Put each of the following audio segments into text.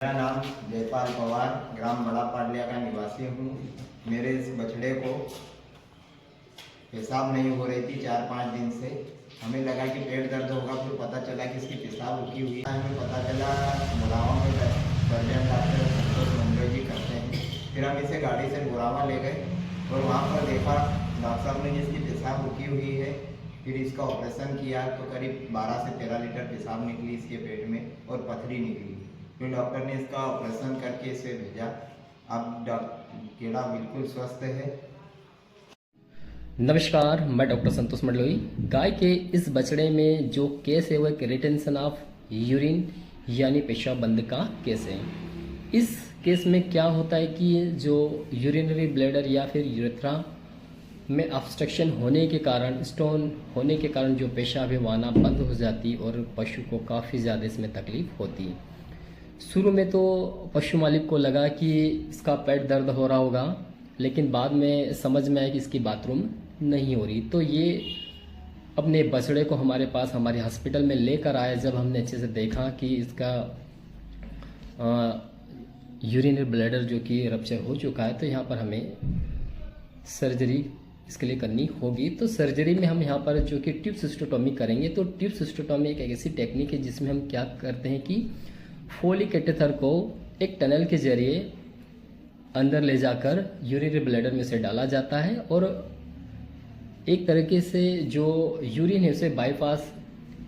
मेरा नाम जयपाल पवार ग्राम बड़ा पाडलिया का निवासी हूँ। मेरे इस बछड़े को पेशाब नहीं हो रही थी 4-5 दिन से। हमें लगा कि पेट दर्द होगा, फिर पता चला कि इसकी पेशाब रुकी हुई है। हमें पता चला बुलावा में सर्जन डॉक्टर संतोष मंडल जी करते हैं। फिर हम इसे गाड़ी से बुलावा ले गए और वहाँ पर देखा डॉक्टर साहब ने जिसकी पेशाब रुकी हुई है। फिर इसका ऑपरेशन किया तो करीब 12 से 13 लीटर पेशाब निकली इसके पेट में और पथरी निकली। फिर डॉक्टर ने इसका ऑपरेशन करके इसे भेजा। अब कीड़ा बिल्कुल स्वस्थ है। नमस्कार, मैं डॉक्टर संतोष मंडलोई। गाय के इस बछड़े में जो केस है वो एक रिटेंशन ऑफ यूरिन यानी पेशाब बंद का केस है। इस केस में क्या होता है कि जो यूरिनरी ब्लैडर या फिर यूरेथ्रा में ऑब्स्ट्रक्शन होने के कारण, स्टोन होने के कारण जो पेशाब है वो आना बंद हो जाती और पशु को काफ़ी ज़्यादा इसमें तकलीफ होती। शुरू में तो पशु मालिक को लगा कि इसका पेट दर्द हो रहा होगा, लेकिन बाद में समझ में आया कि इसकी बाथरूम नहीं हो रही। तो ये अपने बछड़े को हमारे पास हमारे हॉस्पिटल में लेकर आए। जब हमने अच्छे से देखा कि इसका यूरिनरी ब्लैडर जो कि रप्चर हो चुका है, तो यहाँ पर हमें सर्जरी इसके लिए करनी होगी। तो सर्जरी में हम यहाँ पर जो कि ट्यूब सिस्टोटॉमी करेंगे। तो ट्यूब सिस्टोटॉमी एक ऐसी टेक्निक है जिसमें हम क्या करते हैं कि फोलिक कैटेथर को एक टनल के जरिए अंदर ले जाकर यूरिनरी ब्लैडर में से डाला जाता है और एक तरीके से जो यूरिन है उसे बाईपास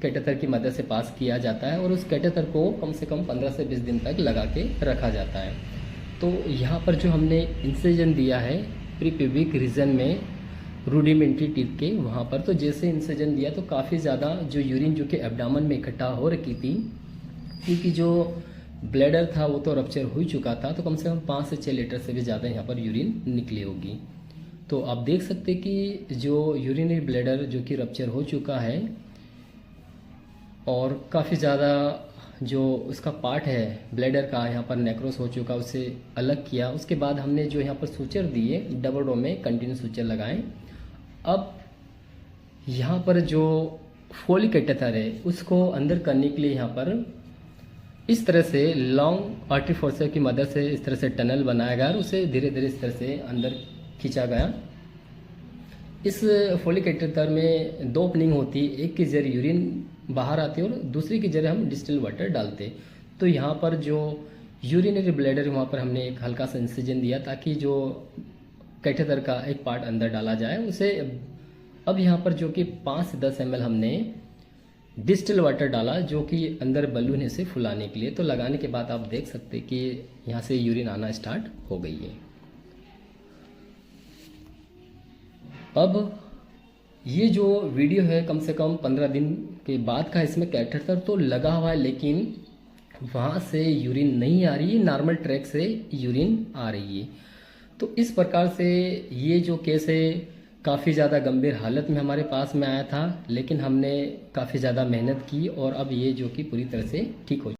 कैटेथर की मदद से पास किया जाता है और उस कैटेथर को कम से कम 15 से 20 दिन तक लगा के रखा जाता है। तो यहाँ पर जो हमने इंसिजन दिया है प्रीप्यूबिक रीजन में रूडिमेंट्री टीथ के वहाँ पर, तो जैसे इंसिजन दिया तो काफ़ी ज़्यादा जो यूरिन जो कि एब्डामन में इकट्ठा हो रखी थी, क्योंकि जो ब्लैडर था वो तो रप्चर हो ही चुका था, तो कम से कम 5 से 6 लीटर से भी ज़्यादा यहाँ पर यूरिन निकली होगी। तो आप देख सकते कि जो यूरिनरी ब्लैडर जो कि रप्चर हो चुका है और काफ़ी ज़्यादा जो उसका पार्ट है ब्लैडर का यहाँ पर नेक्रोस हो चुका, उसे अलग किया। उसके बाद हमने जो यहाँ पर सूचर दिए डबल रो में कंटिन्यू सूचर लगाएं। अब यहाँ पर जो फोलिक कैटेथर है उसको अंदर करने के लिए यहाँ पर इस तरह से लॉन्ग आर्टरी फोर्सेप की मदद से इस तरह से टनल बनाया गया और उसे धीरे धीरे इस तरह से अंदर खींचा गया। इस फोलिक कैटेथर में 2 ओपनिंग होती, एक के जरिए यूरिन बाहर आती है और दूसरी के जरिए हम डिस्टिल वाटर डालते। तो यहाँ पर जो यूरिनरी ब्लैडर वहाँ पर हमने एक हल्का सा इंसिजन दिया ताकि जो कैटेथर का एक पार्ट अंदर डाला जाए उसे। अब यहाँ पर जो कि 5 से 10 ml हमने डिस्टिल वाटर डाला जो कि अंदर बलून है इसे फुलाने के लिए। तो लगाने के बाद आप देख सकते कि यहाँ से यूरिन आना स्टार्ट हो गई है। अब ये जो वीडियो है कम से कम 15 दिन के बाद का, इसमें कैटेथर तो लगा हुआ है लेकिन वहाँ से यूरिन नहीं आ रही है, नॉर्मल ट्रैक से यूरिन आ रही है। तो इस प्रकार से ये जो केस है काफ़ी ज़्यादा गंभीर हालत में हमारे पास में आया था, लेकिन हमने काफ़ी ज़्यादा मेहनत की और अब ये जो कि पूरी तरह से ठीक हो